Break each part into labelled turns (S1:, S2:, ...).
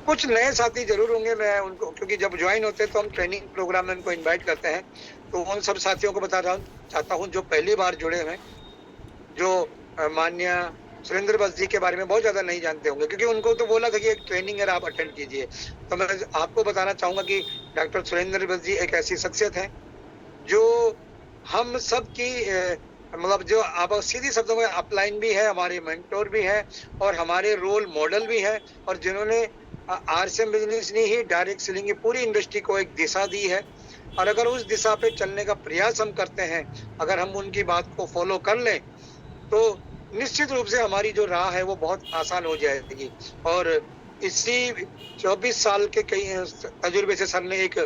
S1: कुछ नए साथी जरूर होंगे, मैं उनको, क्योंकि जब ज्वाइन होते हैं तो हम ट्रेनिंग प्रोग्राम में उनको इनवाइट करते हैं, तो उन सब साथियों को बता रहा हूँ, चाहता हूँ जो पहली बार जुड़े हैं, जो माननीय सुरेंद्र बस जी के बारे में बहुत ज्यादा नहीं जानते होंगे, क्योंकि उनको तो बोला था कि एक ट्रेनिंग है, आप अटेंड कीजिए। तो मैं आपको बताना चाहूंगा कि डॉक्टर सुरेंद्र बस जी एक ऐसी शख्सियत है जो हम सब की मतलब जो आप सीधी शब्दों में अपलाइन भी है, हमारे मेंटोर भी है और हमारे रोल मॉडल भी है, और जिन्होंने आरसीएम बिजनेस ने ही डायरेक्ट सेलिंग की पूरी इंडस्ट्री को एक दिशा दी है। और अगर उस दिशा पे चलने का प्रयास हम करते हैं, अगर हम उनकी बात को फॉलो कर लें, तो निश्चित रूप से हमारी जो राह है वो बहुत आसान हो जाएगी। और इसी 24 साल के कई तजुर्बे से सर ने एक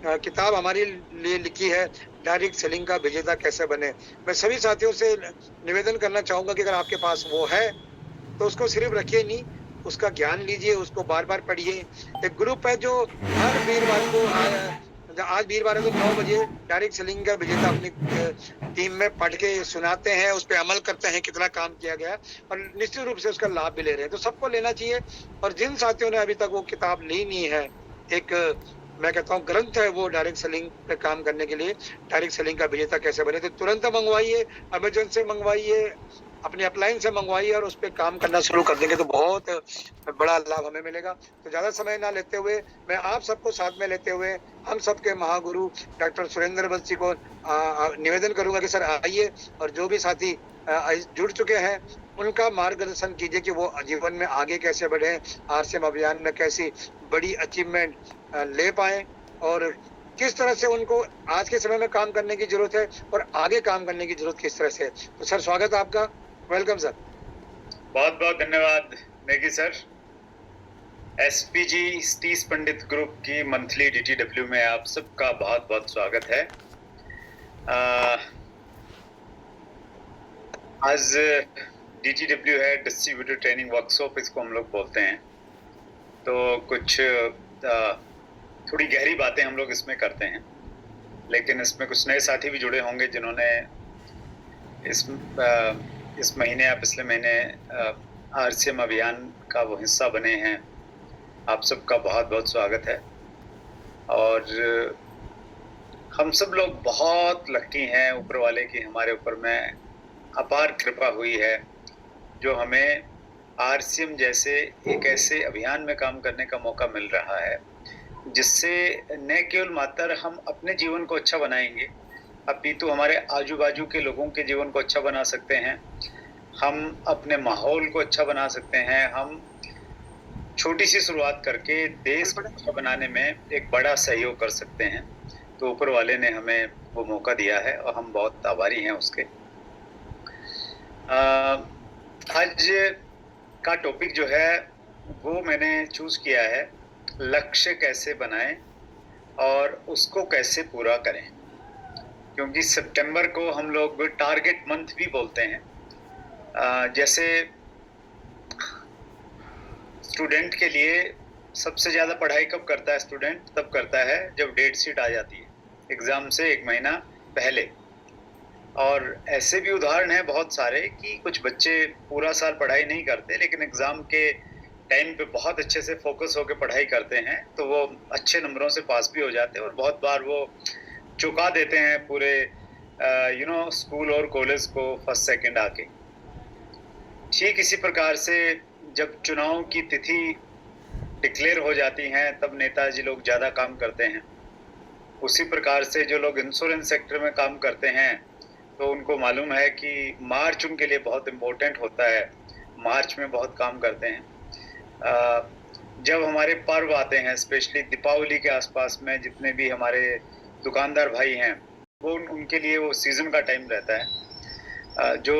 S1: किताब हमारे लिए लिखी है, डायरेक्ट सेलिंग का विजेता कैसे बने। मैं सभी साथियों से निवेदन करना चाहूंगा कि अगर आपके पास वो है तो उसको सिर्फ रखिए नहीं, उसका ज्ञान लीजिए, उसको बार बार पढ़िए। एक ग्रुप है जो हर वीरवार को आज वीरवार है तो 9 बजे डायरेक्ट सेलिंग का विजेता अपनी टीम में पढ़ के सुनाते हैं, उस पर अमल करते हैं, कितना काम किया गया और निश्चित रूप से उसका लाभ भी ले रहे हैं, तो सबको लेना चाहिए। और जिन साथियों ने अभी तक वो किताब ली नहीं है, एक मैं कहता हूँ ग्रंथ है वो डायरेक्ट सेलिंग पे काम करने के लिए, डायरेक्ट सेलिंग का विजेता कैसे बने, तो तुरंत मंगवाइए, अमेजन से मंगवाइए, अपने अपलाइन से मंगवाइए और उस पर काम करना शुरू कर देंगे तो बहुत बड़ा लाभ हमें मिलेगा। तो ज्यादा समय ना लेते हुए, मैं आप सबको साथ में लेते हुए हम सबके महागुरु डॉक्टर सुरेंद्र बंसी जी को निवेदन करूंगा कि सर आइए, और जो भी साथी जुड़ चुके हैं उनका मार्गदर्शन कीजिए कि वो जीवन में आगे कैसे बढ़े, आरसीएम अभियान में कैसी बड़ी अचीवमेंट ले पाए, और किस तरह से उनको आज के समय में काम करने की जरूरत है और आगे काम करने की जरूरत किस तरह से है। तो सर स्वागत है आपका, वेलकम सर।
S2: बहुत बहुत धन्यवाद नेगी सर। एसपीजी सतीश पंडित ग्रुप की मंथली डीटीडब्ल्यू में आप सबका बहुत बहुत स्वागत है। आज डीटीडब्ल्यू है डिस्ट्रीब्यूटर ट्रेनिंग वर्कशॉप, इसको हम लोग बोलते हैं। तो कुछ थोड़ी गहरी बातें हम लोग इसमें करते हैं, लेकिन इसमें कुछ नए साथी भी जुड़े होंगे जिन्होंने इस महीने या पिछले महीने आरसीएम अभियान का वो हिस्सा बने हैं। आप सबका बहुत बहुत स्वागत है। और हम सब लोग बहुत लकी हैं ऊपर वाले की हमारे ऊपर में अपार कृपा हुई है, जो हमें आरसीएम जैसे एक ऐसे अभियान में काम करने का मौका मिल रहा है, जिससे न केवल मात्र हम अपने जीवन को अच्छा बनाएंगे, अपितु हमारे आजू बाजू के लोगों के जीवन को अच्छा बना सकते हैं, हम अपने माहौल को अच्छा बना सकते हैं, हम छोटी सी शुरुआत करके देश को अच्छा बनाने में एक बड़ा सहयोग कर सकते हैं। तो ऊपर वाले ने हमें वो मौका दिया है और हम बहुत आभारी हैं उसके। आज का टॉपिक जो है वो मैंने चूज किया है, लक्ष्य कैसे बनाएं और उसको कैसे पूरा करें, क्योंकि सितंबर को हम लोग टारगेट मंथ भी बोलते हैं। जैसे स्टूडेंट के लिए सबसे ज्यादा पढ़ाई कब करता है स्टूडेंट? तब करता है जब डेट शीट आ जाती है, एग्जाम से 1 महीना पहले। और ऐसे भी उदाहरण हैं बहुत सारे कि कुछ बच्चे पूरा साल पढ़ाई नहीं करते, लेकिन एग्जाम के टाइम पे बहुत अच्छे से फोकस होकर पढ़ाई करते हैं, तो वो अच्छे नंबरों से पास भी हो जाते हैं और बहुत बार वो चुका देते हैं पूरे स्कूल और कॉलेज को फर्स्ट सेकंड आके। ठीक इसी प्रकार से जब चुनाव की तिथि डिक्लेयर हो जाती हैं तब नेताजी लोग ज़्यादा काम करते हैं। उसी प्रकार से जो लोग इंश्योरेंस सेक्टर में काम करते हैं तो उनको मालूम है कि मार्च उनके लिए बहुत इम्पोर्टेंट होता है, मार्च में बहुत काम करते हैं। जब हमारे पर्व आते हैं, स्पेशली दीपावली के आसपास में जितने भी हमारे दुकानदार भाई हैं, वो उनके लिए वो सीज़न का टाइम रहता है। जो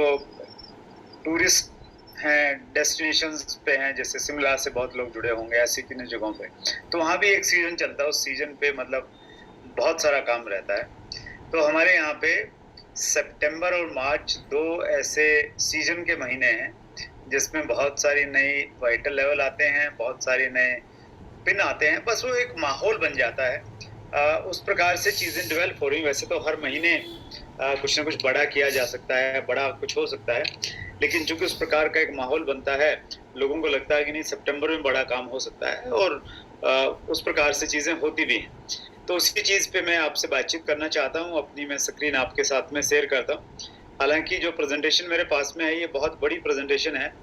S2: टूरिस्ट हैं, डेस्टिनेशंस पे हैं, जैसे शिमला से बहुत लोग जुड़े होंगे, ऐसी किन्हीं जगहों पे, तो वहाँ भी एक सीज़न चलता है, उस सीज़न पे मतलब बहुत सारा काम रहता है। तो हमारे यहाँ पे सितंबर और मार्च 2 ऐसे सीजन के महीने हैं जिसमें बहुत सारी नई वाइटल लेवल आते हैं, बहुत सारे नए पिन आते हैं, बस वो एक माहौल बन जाता है। उस प्रकार से चीज़ें डेवलप हो रही। वैसे तो हर महीने कुछ ना कुछ बड़ा किया जा सकता है, बड़ा कुछ हो सकता है, लेकिन चूंकि उस प्रकार का एक माहौल बनता है, लोगों को लगता है कि नहीं सितंबर में बड़ा काम हो सकता है, और उस प्रकार से चीजें होती भी हैं। तो उसी चीज पे मैं आपसे बातचीत करना चाहता हूँ, अपनी मैं स्क्रीन आपके साथ में शेयर करता हूँ। हालांकि जो प्रेजेंटेशन मेरे पास में है ये बहुत बड़ी प्रेजेंटेशन है,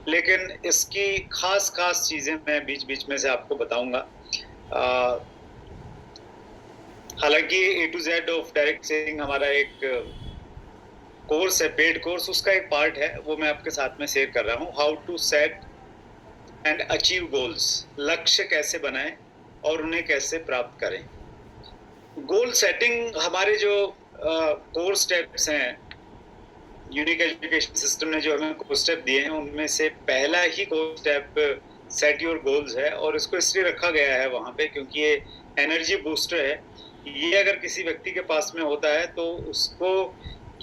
S2: लेकिन इसकी खास खास चीजें मैं बीच बीच में से आपको बताऊंगा। हालांकि A to Z of direct selling हमारा एक कोर्स है, पेड कोर्स, उसका एक पार्ट है, वो मैं आपके साथ में शेयर कर रहा हूँ। How to set and achieve goals, लक्ष्य कैसे बनाएं और उन्हें कैसे प्राप्त करें। गोल सेटिंग हमारे जो कोर स्टेप्स हैं, यूनिक एजुकेशन सिस्टम ने जो हमें कोर स्टेप दिए हैं, उनमें से पहला ही core step set your goals है, और इसको इसलिए रखा गया है वहां पे क्योंकि ये एनर्जी बूस्टर है। ये अगर किसी व्यक्ति के पास में होता है तो उसको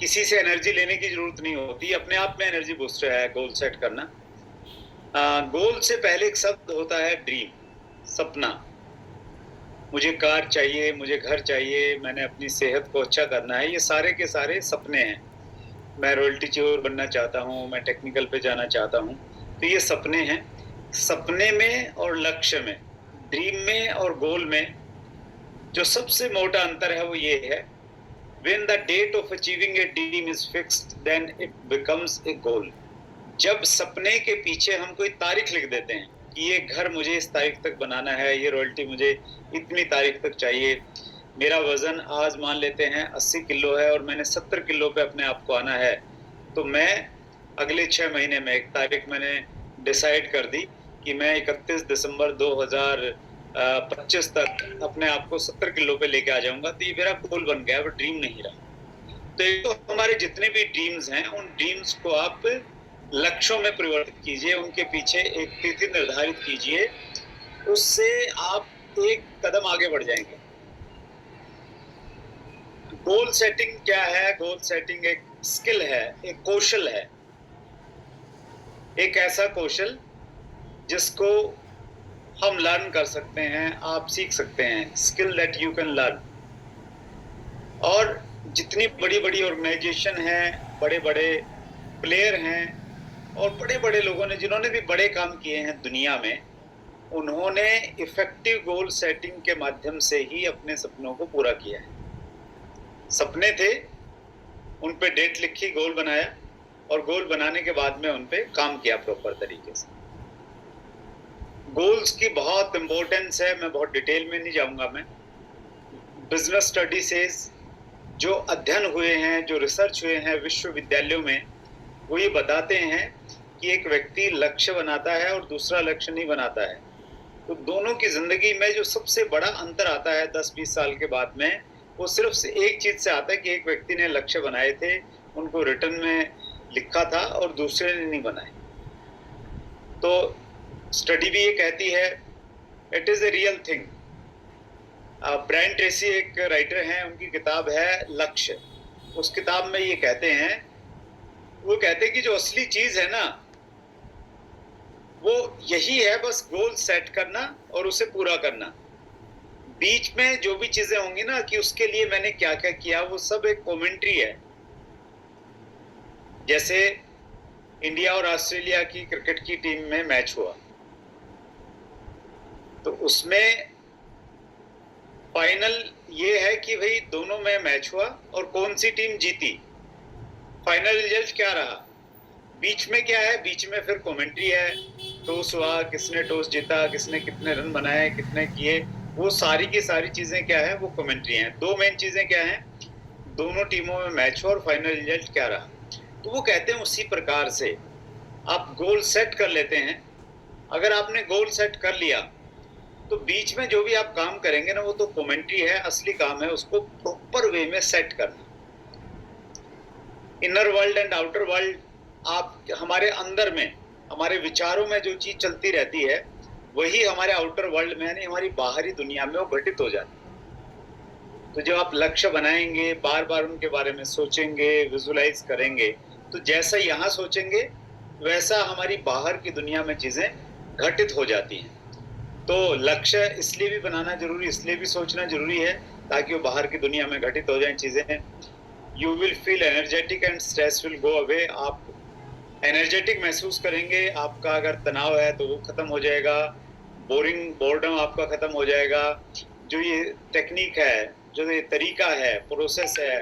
S2: किसी से एनर्जी लेने की जरूरत नहीं होती, अपने आप में एनर्जी बूस्टर है गोल सेट करना। गोल से पहले एक शब्द होता है ड्रीम, सपना। मुझे कार चाहिए, मुझे घर चाहिए, मैंने अपनी सेहत को अच्छा करना है, ये सारे के सारे सपने हैं। मैं रॉयल्टी चोर बनना चाहता हूँ, मैं टेक्निकल पे जाना चाहता हूँ, तो ये सपने हैं। सपने में और लक्ष्य में, ड्रीम में और गोल में जो सबसे मोटा अंतर है वो ये है, when the date of achieving a dream is fixed then it becomes a goal। जब सपने के पीछे हम कोई तारीख लिख देते हैं कि ये घर मुझे इस तारीख तक बनाना है, ये रॉयल्टी मुझे इतनी तारीख तक चाहिए, मेरा वजन आज मान लेते हैं 80 किलो है और मैंने 70 किलो पे अपने आप को आना है, तो मैं अगले 6 महीने में एक तारीख मैंने डिसाइड कर दी कि मैं 31 दिसंबर 2025 तक अपने आप को 70 किलो पे लेके आ जाऊंगा। तो ये मेरा गोल बन गया, वो ड्रीम नहीं रहा। तो एक तो हमारे जितने भी ड्रीम्स हैं, उन ड्रीम्स को आप लक्ष्यों में परिवर्तित कीजिए, उनके पीछे एक तिथि निर्धारित कीजिए, उससे आप एक कदम आगे बढ़ जाएंगे। गोल सेटिंग क्या है? गोल सेटिंग एक स्किल है, एक कौशल है, एक ऐसा कौशल जिसको हम लर्न कर सकते हैं, आप सीख सकते हैं, skill that you can learn. और जितनी बड़ी बड़ी ऑर्गेनाइजेशन हैं, बड़े बड़े प्लेयर हैं और बड़े बड़े लोगों ने जिन्होंने भी बड़े काम किए हैं दुनिया में, उन्होंने इफेक्टिव गोल सेटिंग के माध्यम से ही अपने सपनों को पूरा किया है। सपने थे, उन पे डेट लिखी, गोल बनाया, और गोल बनाने के बाद में उन पे काम किया प्रॉपर तरीके से। गोल्स की बहुत इंपॉर्टेंस है, मैं बहुत डिटेल में नहीं जाऊंगा। मैं बिजनेस स्टडी से जो अध्ययन हुए हैं, जो रिसर्च हुए हैं विश्वविद्यालयों में, वो ये बताते हैं कि एक व्यक्ति लक्ष्य बनाता है और दूसरा लक्ष्य नहीं बनाता है। तो दोनों की जिंदगी में जो सबसे बड़ा अंतर आता है 10-20 साल के बाद में, वो सिर्फ से एक चीज से आता है कि एक व्यक्ति ने लक्ष्य बनाए थे, उनको रिटर्न में लिखा था, और दूसरे ने नहीं बनाए। तो स्टडी भी ये कहती है, it is a real thing. Brian Tracy एक राइटर हैं, उनकी किताब है लक्ष्य। उस किताब में ये कहते हैं, वो कहते हैं कि जो असली चीज है ना, वो यही है, बस गोल सेट करना और उसे पूरा करना। बीच में जो भी चीजें होंगी ना कि उसके लिए मैंने क्या क्या किया, वो सब एक कमेंट्री है। जैसे इंडिया और ऑस्ट्रेलिया की क्रिकेट की टीम में मैच हुआ, तो उसमें फाइनल ये है कि भाई दोनों में मैच हुआ और कौन सी टीम जीती, फाइनल रिजल्ट क्या रहा। बीच में क्या है? बीच में फिर कमेंट्री है, टॉस हुआ, किसने टॉस जीता, किसने कितने रन बनाए, कितने किए, वो सारी की सारी चीजें क्या है, वो कमेंट्री हैं। दो मेन चीजें क्या हैं? दोनों टीमों में मैच हुआ और फाइनल रिजल्ट क्या रहा। तो वो कहते हैं उसी प्रकार से आप गोल सेट कर लेते हैं। अगर आपने गोल सेट कर लिया तो बीच में जो भी आप काम करेंगे ना, वो तो कमेंट्री है, असली काम है उसको प्रॉपर वे में सेट करना। Inner world and outer world, आप हमारे अंदर में, हमारे विचारों में जो चीज चलती रहती है, वही हमारे आउटर वर्ल्ड में, यानी हमारी बाहरी दुनिया में वो घटित हो जाती है। तो जब आप लक्ष्य बनाएंगे, बार बार उनके बारे में सोचेंगे, विजुलाइज करेंगे, तो जैसा यहाँ सोचेंगे वैसा हमारी बाहर की दुनिया में चीजें घटित हो जाती हैं। तो लक्ष्य इसलिए भी बनाना जरूरी, इसलिए भी सोचना जरूरी है ताकि वो बाहर की दुनिया में घटित हो जाएं चीजें। You will feel energetic and stress will go away. आप एनर्जेटिक महसूस करेंगे, आपका अगर तनाव है तो वो खत्म हो जाएगा, बोर्डम आपका खत्म हो जाएगा। जो ये टेक्निक है, जो ये तरीका है, प्रोसेस है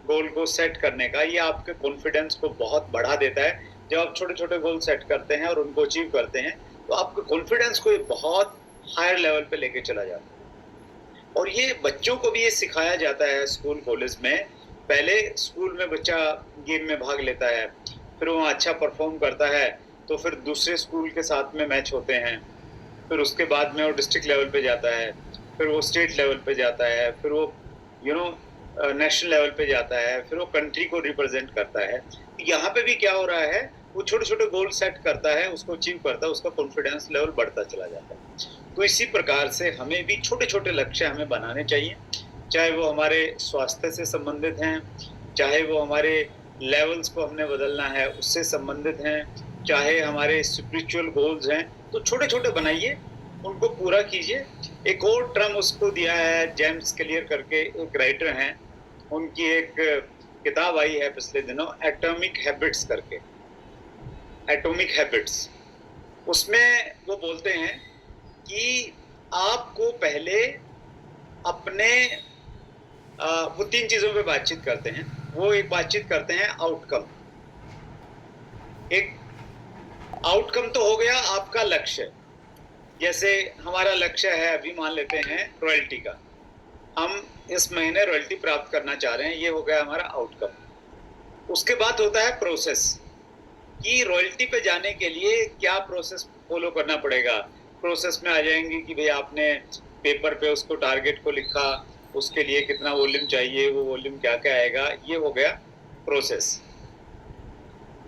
S2: गोल को सेट करने का, ये आपके कॉन्फिडेंस को बहुत बढ़ा देता है। जब आप छोटे-छोटे गोल सेट करते हैं और उनको अचीव करते हैं, तो आपके कॉन्फिडेंस को ये बहुत हायर लेवल पे लेके चला जाता है। और ये बच्चों को भी ये सिखाया जाता है स्कूल कॉलेज में। पहले स्कूल में बच्चा गेम में भाग लेता है, फिर वो अच्छा परफॉर्म करता है, तो फिर दूसरे स्कूल के साथ में मैच होते हैं, फिर उसके बाद में वो डिस्ट्रिक्ट लेवल पे जाता है, फिर वो स्टेट लेवल पे जाता है, फिर वो नेशनल लेवल पे जाता है, फिर वो कंट्री को रिप्रेजेंट करता है। यहाँ पे भी क्या हो रहा है, वो छोटे-छोटे गोल सेट करता है, उसको अचीव करता है, उसका कॉन्फिडेंस लेवल बढ़ता चला जाता है। तो इसी प्रकार से हमें भी छोटे-छोटे लक्ष्य हमें बनाने चाहिए, चाहे वो हमारे स्वास्थ्य से संबंधित हैं, चाहे वो हमारे लेवल्स को हमने बदलना है उससे संबंधित हैं, चाहे हमारे स्पिरिचुअल गोल्स हैं, तो छोटे-छोटे बनाइए, उनको पूरा कीजिए। एक और टर्म उसको दिया है, जेम्स क्लियर करके एक राइटर हैं, उनकी एक किताब आई है पिछले दिनों, एटॉमिक हैबिट्स करके, एटॉमिक हैबिट्स। उसमें वो बोलते हैं कि आपको पहले अपने वो 3 चीज़ों पे बातचीत करते हैं। वो एक बातचीत करते हैं आउटकम। एक आउटकम तो हो गया आपका लक्ष्य। जैसे हमारा लक्ष्य है, अभी मान लेते हैं रॉयल्टी का। हम इस महीने रॉयल्टी प्राप्त करना चाह रहे हैं, ये हो गया हमारा आउटकम। उसके बाद होता है प्रोसेस, कि रॉयल्टी पे जाने के लिए क्या प्रोसेस फॉलो करना पड़ेगा। प्रोसेस में आ जाएंगे कि भाई आपने पेपर पे उसको टारगेट को लिखा, उसके लिए कितना वॉल्यूम चाहिए, वो वॉल्यूम क्या-क्या आएगा, ये हो गया प्रोसेस।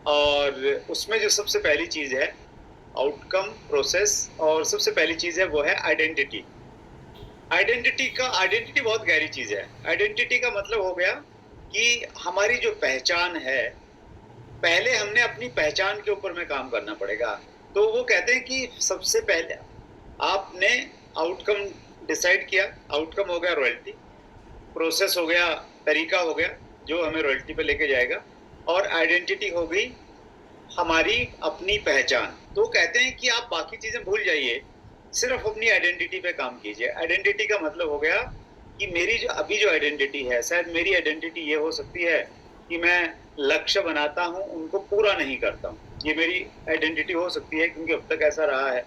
S2: और उसमें जो सबसे पहली चीज़ है आउटकम, प्रोसेस, और सबसे पहली चीज़ है वो है आइडेंटिटी। आइडेंटिटी बहुत गहरी चीज़ है। आइडेंटिटी का मतलब हो गया कि हमारी जो पहचान है, पहले हमने अपनी पहचान के ऊपर में काम करना पड़ेगा। तो वो कहते हैं कि सबसे पहले आपने आउटकम डिसाइड किया, आउटकम हो गया रॉयल्टी, प्रोसेस हो गया, तरीका हो गया जो हमें रॉयल्टी पे लेके जाएगा, और आइडेंटिटी हो गई हमारी अपनी पहचान। तो कहते हैं कि आप बाकी चीज़ें भूल जाइए, सिर्फ अपनी आइडेंटिटी पे काम कीजिए। आइडेंटिटी का मतलब हो गया कि मेरी जो अभी जो आइडेंटिटी है, शायद मेरी आइडेंटिटी ये हो सकती है कि मैं लक्ष्य बनाता हूँ, उनको पूरा नहीं करता हूँ। ये मेरी आइडेंटिटी हो सकती है, क्योंकि अब तक ऐसा रहा है।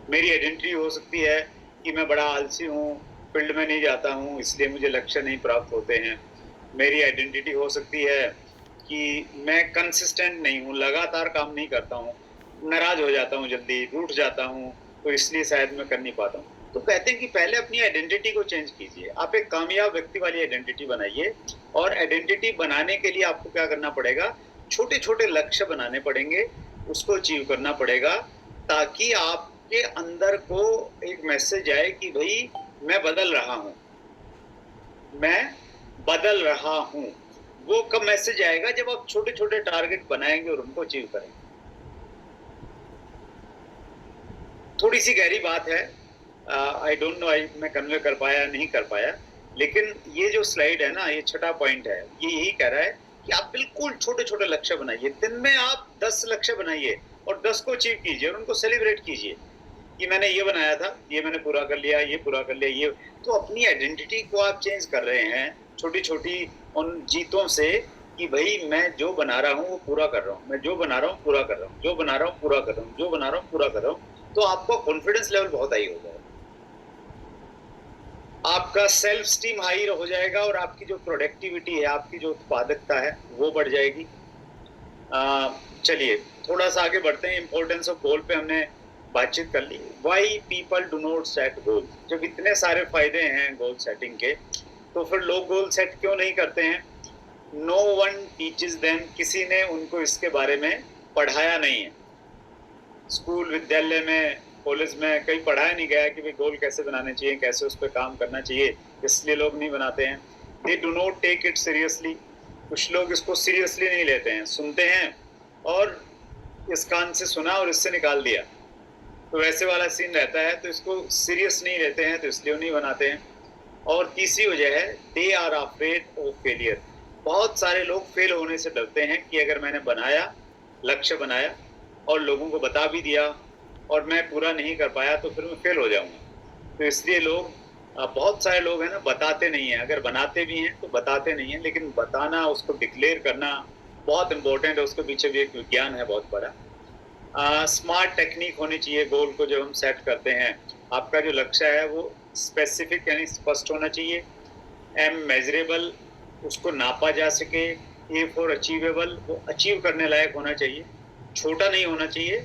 S2: मेरी आइडेंटिटी हो सकती है कि मैं बड़ा आलसी हूँ, फील्ड में नहीं जाता हूँ, इसलिए मुझे लक्ष्य नहीं प्राप्त होते हैं। मेरी आइडेंटिटी हो सकती है कि मैं कंसिस्टेंट नहीं हूँ, लगातार काम नहीं करता हूँ, नाराज़ हो जाता हूँ जल्दी, रूठ जाता हूँ, तो इसलिए शायद मैं कर नहीं पाता हूँ। तो कहते हैं कि पहले अपनी आइडेंटिटी को चेंज कीजिए। आप एक कामयाब व्यक्ति वाली आइडेंटिटी बनाइए, और आइडेंटिटी बनाने के लिए आपको क्या करना पड़ेगा, छोटे-छोटे लक्ष्य बनाने पड़ेंगे, उसको अचीव करना पड़ेगा, ताकि आपके अंदर को एक मैसेज आए कि भई मैं बदल रहा हूँ, मैं बदल रहा हूँ। वो कब मैसेज आएगा, जब आप छोटे-छोटे टारगेट बनाएँगे और उनको अचीव करेंगे। थोड़ी-सी गहरी बात है, आई डोंट नो मैं कन्वे कर पाया नहीं कर पाया, लेकिन ये जो स्लाइड है ना, ये छठा पॉइंट है, ये यही कह रहा है कि आप बिल्कुल छोटे-छोटे लक्ष्य बनाइए। दिन में आप 10 लक्ष्य बनाइए और 10 को अचीव कीजिए और उनको सेलिब्रेट कीजिए कि मैंने ये बनाया था, ये मैंने पूरा कर लिया, ये पूरा कर लिया, ये। तो अपनी आइडेंटिटी को आप चेंज कर रहे हैं छोटी-छोटी उन जीतों से, कि भई मैं जो बना रहा हूँ वो पूरा कर रहा हूँ, मैं जो बना रहा हूँ पूरा कर रहा हूँ, जो बना रहा हूँ पूरा कर रहा हूँ, जो बना रहा हूँ पूरा कर रहा हूँ। तो आपका कॉन्फिडेंस लेवल बहुत हाई हो जाएगा, आपका सेल्फ स्टीम हाई हो जाएगा, और आपकी जो प्रोडक्टिविटी है, आपकी जो उत्पादकता है, वो बढ़ जाएगी। चलिए थोड़ा सा आगे बढ़ते हैं। इम्पोर्टेंस ऑफ गोल पे हमने बातचीत कर ली। Why people do not set goal. जब इतने सारे फायदे हैं गोल सेटिंग के, तो फिर लोग गोल सेट क्यों नहीं करते हैं? No one teaches them. किसी ने उनको इसके बारे में पढ़ाया नहीं है। स्कूल, विद्यालय में, कॉलेज में कहीं पढ़ाया नहीं गया कि भाई गोल कैसे बनाने चाहिए, कैसे उस पर काम करना चाहिए, इसलिए लोग नहीं बनाते हैं। They do not take it seriously. कुछ लोग इसको सीरियसली नहीं लेते हैं, सुनते हैं और इस कान से सुना और इससे निकाल दिया, तो वैसे वाला सीन रहता है। तो इसको सीरियस नहीं लेते हैं, तो इसलिए नहीं बनाते हैं। और तीसरी वजह है, they are afraid of failure. बहुत सारे लोग फेल होने से डरते हैं कि अगर मैंने बनाया लक्ष्य बनाया और लोगों को बता भी दिया और मैं पूरा नहीं कर पाया तो फिर मैं फेल हो जाऊंगा। तो इसलिए लोग बहुत सारे लोग हैं ना बताते नहीं हैं, अगर बनाते भी हैं तो बताते नहीं हैं, लेकिन बताना, उसको डिक्लेयर करना बहुत इंपॉर्टेंट है। उसके पीछे भी एक विज्ञान है बहुत बड़ा। स्मार्ट टेक्निक होनी चाहिए गोल को जब हम सेट करते हैं। आपका जो लक्ष्य है वो स्पेसिफिक यानी स्पष्ट होना चाहिए। एम मेजरेबल, उसको नापा जा सके। ए फॉर अचीवेबल, वो अचीव करने लायक होना चाहिए। छोटा नहीं होना चाहिए,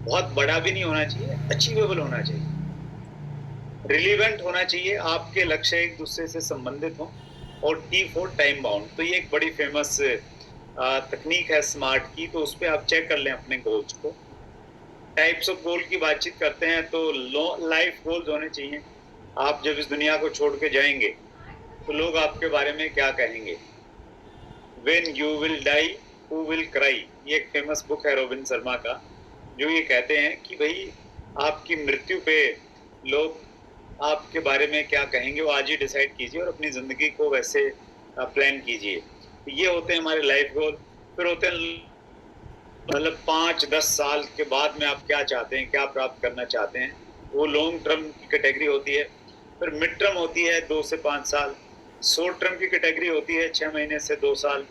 S2: बहुत बड़ा भी नहीं होना चाहिए, अचीवेबल होना चाहिए। रिलीवेंट होना चाहिए, आपके लक्ष्य एक दूसरे से संबंधित हों। और टी फॉर टाइम बाउंड, तो ये एक बड़ी फेमस तकनीक है स्मार्ट की, तो उस पर आप चेक कर लें अपने गोल्स को। टाइप्स ऑफ गोल की बातचीत करते हैं तो लाइफ गोल्स होने चाहिए। आप जब इस दुनिया को छोड़ के जाएंगे तो लोग आपके बारे में क्या कहेंगे। When you will die, who will cry, ये एक फेमस बुक है रोबिन शर्मा का, जो ये कहते हैं कि भाई आपकी मृत्यु पे लोग आपके बारे में क्या कहेंगे वो आज ही डिसाइड कीजिए और अपनी जिंदगी को वैसे प्लान कीजिए। तो ये होते हैं हमारे लाइफ गोल। फिर होते हैं मतलब 5-10 साल के बाद में आप क्या चाहते हैं, क्या प्राप्त करना चाहते हैं, वो लॉन्ग टर्म की कैटेगरी होती है। फिर मिड टर्म होती है 2 से 5 साल। शॉर्ट टर्म की कैटेगरी होती है 6 महीने से 2 साल।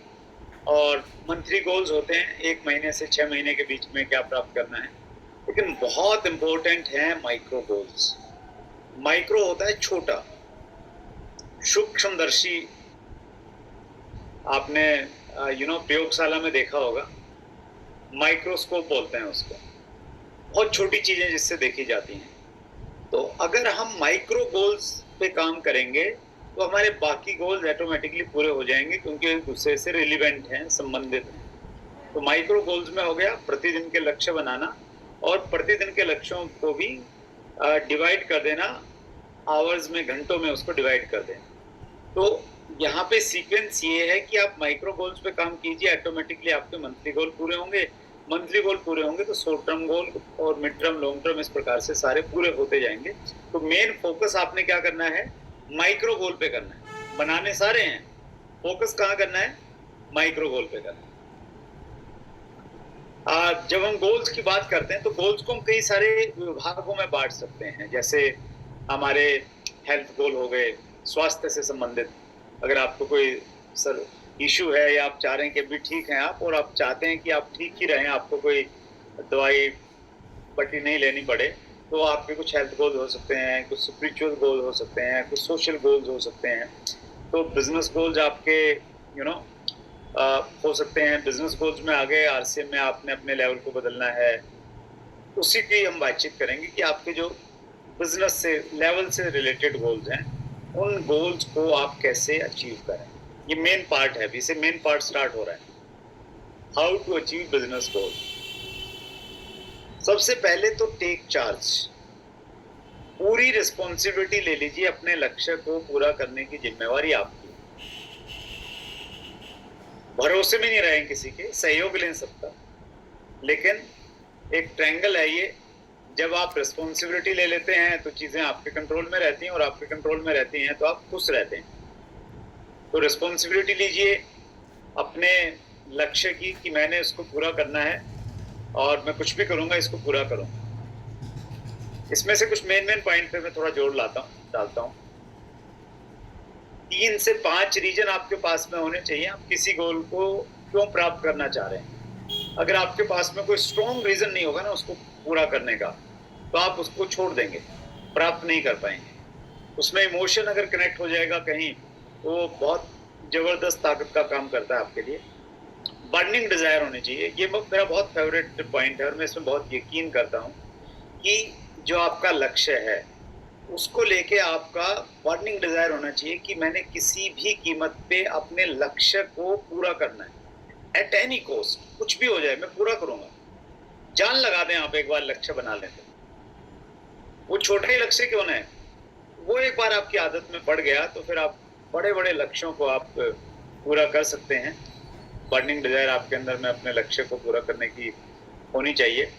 S2: और मंथली गोल्स होते हैं 1 महीने से 6 महीने के बीच में क्या प्राप्त करना है। लेकिन बहुत इंपॉर्टेंट है माइक्रो गोल्स। माइक्रो होता है छोटा, सूक्ष्मदर्शी। आपने प्रयोगशाला में देखा होगा, माइक्रोस्कोप बोलते हैं उसको। बहुत छोटी चीजें जिससे देखी जाती हैं। तो अगर हम माइक्रो गोल्स पे काम करेंगे तो हमारे बाकी गोल्स ऑटोमेटिकली पूरे हो जाएंगे, क्योंकि एक दूसरे से रिलेवेंट हैं, संबंधित हैं। तो माइक्रो गोल्स में हो गया प्रतिदिन के लक्ष्य बनाना, और प्रतिदिन के लक्ष्यों को भी डिवाइड कर देना, आवर्स में, घंटों में उसको डिवाइड कर देना। तो यहाँ पे सीक्वेंस ये है कि आप माइक्रो गोल्स पे काम कीजिए, ऑटोमेटिकली आपके मंथली गोल पूरे होंगे। मंथली गोल पूरे होंगे तो शॉर्ट टर्म गोल और मिड टर्म, लॉन्ग टर्म, इस प्रकार से सारे पूरे होते जाएंगे। तो मेन फोकस आपने क्या करना है, माइक्रो गोल पे करना है। बनाने सारे हैं, फोकस कहाँ करना है, माइक्रो गोल पे करना है। जब हम गोल्स की बात करते हैं तो गोल्स को हम कई सारे विभागों में बांट सकते हैं। जैसे हमारे हेल्थ गोल हो गए, स्वास्थ्य से संबंधित। अगर आपको कोई इशू है या आप चाह रहे हैं कि अभी ठीक हैं आप, और आप चाहते हैं कि आप ठीक ही रहें, आपको कोई दवाई पट्टी नहीं लेनी पड़े, तो आपके कुछ हेल्थ गोल्स हो सकते हैं, कुछ स्पिरिचुअल गोल हो सकते हैं, कुछ सोशल गोल्स हो सकते हैं। तो बिजनेस गोल्स आपके हो सकते हैं। बिजनेस गोल्स में आगे आरसीएम में आपने अपने लेवल को बदलना है, उसी की हम बातचीत करेंगे कि आपके जो बिजनेस से लेवल से रिलेटेड गोल्स हैं, उन गोल्स को आप कैसे अचीव करें। ये मेन पार्ट है, अभी से मेन पार्ट स्टार्ट हो रहा है, how to achieve business goal. सबसे पहले तो टेक चार्ज, पूरी रिस्पॉन्सिबिलिटी ले लीजिए, अपने लक्ष्य को पूरा करने की जिम्मेवारी आपकी। भरोसे में नहीं रहे किसी के, सहयोग लें सबका, लेकिन एक ट्रायंगल है ये। जब आप रिस्पॉन्सिबिलिटी ले लेते हैं तो चीजें आपके कंट्रोल में रहती हैं, और आपके कंट्रोल में रहती हैं तो आप खुश रहते हैं। तो रिस्पॉन्सिबिलिटी लीजिए अपने लक्ष्य की कि मैंने इसको पूरा करना है और मैं कुछ भी करूंगा इसको पूरा करूंगा। इसमें से कुछ मेन पॉइंट पे मैं थोड़ा जोड़ डालता हूँ। 3 से 5 रीजन आपके पास में होने चाहिए, आप किसी गोल को क्यों प्राप्त करना चाह रहे हैं। अगर आपके पास में कोई स्ट्रॉन्ग रीजन नहीं होगा ना उसको पूरा करने का, तो आप उसको छोड़ देंगे, प्राप्त नहीं कर पाएंगे। उसमें इमोशन अगर कनेक्ट हो जाएगा कहीं, तो बहुत जबरदस्त ताकत का काम करता है आपके लिए। बर्निंग डिजायर होनी चाहिए, ये मेरा बहुत फेवरेट पॉइंट है, और मैं इसमें बहुत यकीन करता हूँ कि जो आपका लक्ष्य है उसको लेके आपका बर्निंग डिजायर होना चाहिए कि मैंने किसी भी कीमत पे अपने लक्ष्य को पूरा करना है, एट एनी कॉस्ट, कुछ भी हो जाए मैं पूरा करूंगा। जान लगा दें आप एक बार लक्ष्य बना लेते, वो छोटा ही लक्ष्य क्यों ना है, वो एक बार आपकी आदत में पड़ गया तो फिर आप बड़े बड़े लक्ष्यों को आप पूरा कर सकते हैं। बर्निंग डिजायर आपके अंदर में अपने लक्ष्य को पूरा करने की होनी चाहिए।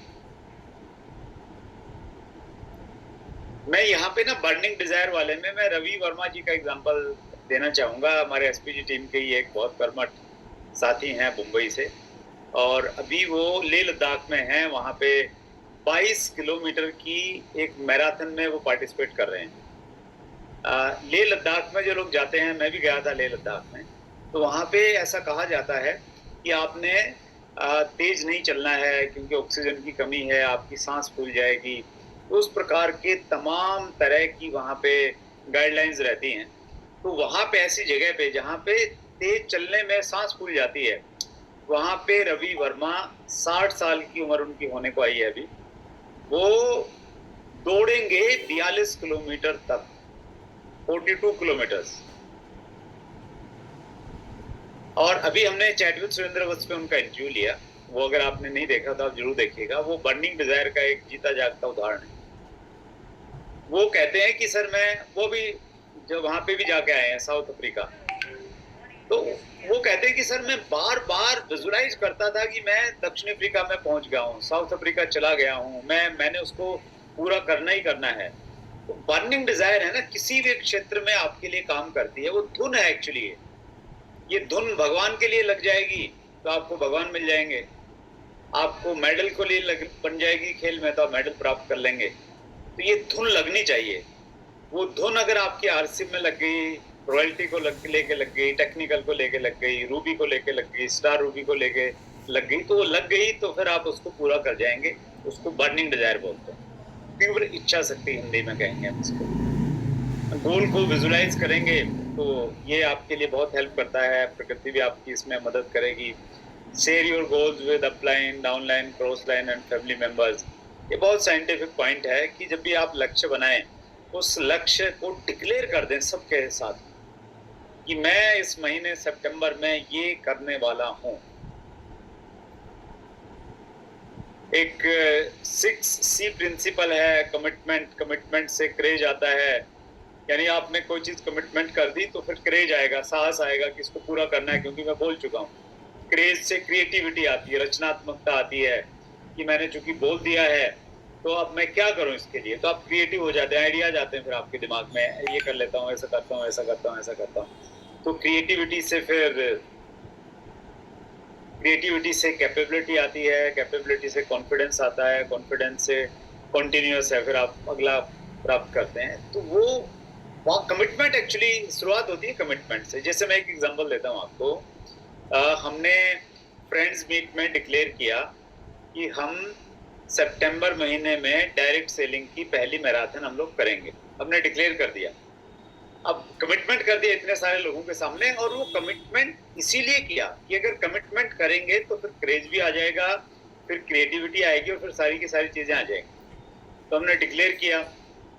S2: मैं यहाँ पे ना बर्निंग डिजायर वाले में मैं रवि वर्मा जी का एग्जांपल देना चाहूंगा। हमारे एसपीजी टीम के ही एक बहुत कर्मठ साथी हैं मुंबई से, और अभी वो लेह लद्दाख में हैं, वहाँ पे 22 किलोमीटर की एक मैराथन में वो पार्टिसिपेट कर रहे हैं। लेह लद्दाख में जो लोग जाते हैं, मैं भी गया था लेह लद्दाख में, तो वहाँ पे ऐसा कहा जाता है कि आपने तेज नहीं चलना है क्योंकि ऑक्सीजन की कमी है, आपकी सांस फूल जाएगी। तो उस प्रकार के तमाम तरह की वहाँ पे गाइडलाइंस रहती हैं। तो वहाँ पे ऐसी जगह पे जहाँ पे तेज चलने में सांस फूल जाती है, वहाँ पे रवि वर्मा 60 साल की उम्र उनकी होने को आई है अभी, वो दौड़ेंगे 42 किलोमीटर तक, 42 किलोमीटर्स। और अभी हमने चैट विद सुरेंद्र वत्स पे उनका इंटरव्यू लिया, वो अगर आपने नहीं देखा तो आप जरूर देखिएगा। वो बर्निंग डिजायर का एक जीता जागता उदाहरण है। वो कहते हैं कि सर मैं, वो भी जो वहां पे भी जाके आए हैं साउथ अफ्रीका, तो वो कहते हैं कि सर मैं बार बार विजुलाइज करता था कि मैं दक्षिण अफ्रीका में पहुंच गया हूँ, साउथ अफ्रीका चला गया हूँ, मैंने उसको पूरा करना ही करना है। तो बर्निंग डिजायर है ना, किसी भी क्षेत्र में आपके लिए काम करती है, वो धुन है एक्चुअली। ये धुन भगवान के लिए लग जाएगी तो आपको भगवान मिल जाएंगे, आपको मेडल को लिए बन जाएगी खेल में तो आप मेडल प्राप्त कर लेंगे। तो ये धुन लगनी चाहिए। वो धुन अगर आपकी आरसीएम में लग गई, रॉयल्टी को लेके लग गई, टेक्निकल को लेके लग गई, रूबी को लेके लग गई, स्टार रूबी को लेके लग गई, तो वो लग गई तो फिर आप उसको पूरा कर जाएंगे। उसको बर्निंग डिजायर बोलते हैं, तीव्र इच्छा शक्ति हिंदी में कहेंगे हम इसको। गोल को विजुलाइज करेंगे तो ये आपके लिए बहुत हेल्प करता है। प्रकृति भी आपकी इसमें मदद करेगी। Share your goals with upline, downline, cross line and family members. ये बहुत साइंटिफिक पॉइंट है कि जब भी आप लक्ष्य बनाएं, उस लक्ष्य को डिक्लेयर कर दें सबके साथ कि मैं इस महीने सितंबर में ये करने वाला हूं। एक 6C प्रिंसिपल है, कमिटमेंट से क्रेज आता है। यानी आपने कोई चीज कमिटमेंट कर दी तो फिर क्रेज आएगा, साहस आएगा कि इसको पूरा करना है, क्योंकि मैं बोल चुका हूँ। क्रेज से क्रिएटिविटी आती है, रचनात्मकता आती है कि मैंने चूंकि बोल दिया है तो अब मैं क्या करूं इसके लिए। तो आप क्रिएटिव हो जाते हैं, आइडियाज आते हैं फिर आपके दिमाग में, ये कर लेता हूँ, ऐसा करता हूँ, ऐसा करता हूँ, ऐसा करता हूँ। तो क्रिएटिविटी से कैपेबिलिटी आती है, कैपेबिलिटी से कॉन्फिडेंस आता है, कॉन्फिडेंस से कॉन्टिन्यूअस है, फिर आप अगला प्राप्त करते हैं। तो वो कमिटमेंट एक्चुअली शुरुआत होती है कमिटमेंट से। जैसे मैं एक एग्जांपल देता हूँ आपको। हमने फ्रेंड्स मीट में डिक्लेयर किया कि हम सितंबर महीने में डायरेक्ट सेलिंग की पहली मैराथन हम लोग करेंगे। हमने डिक्लेयर कर दिया, अब कमिटमेंट कर दिया इतने सारे लोगों के सामने। और वो कमिटमेंट इसीलिए किया कि अगर कमिटमेंट करेंगे तो फिर क्रेज भी आ जाएगा, फिर क्रिएटिविटी आएगी और फिर सारी की सारी चीजें आ जाएंगी। तो हमने डिक्लेयर किया।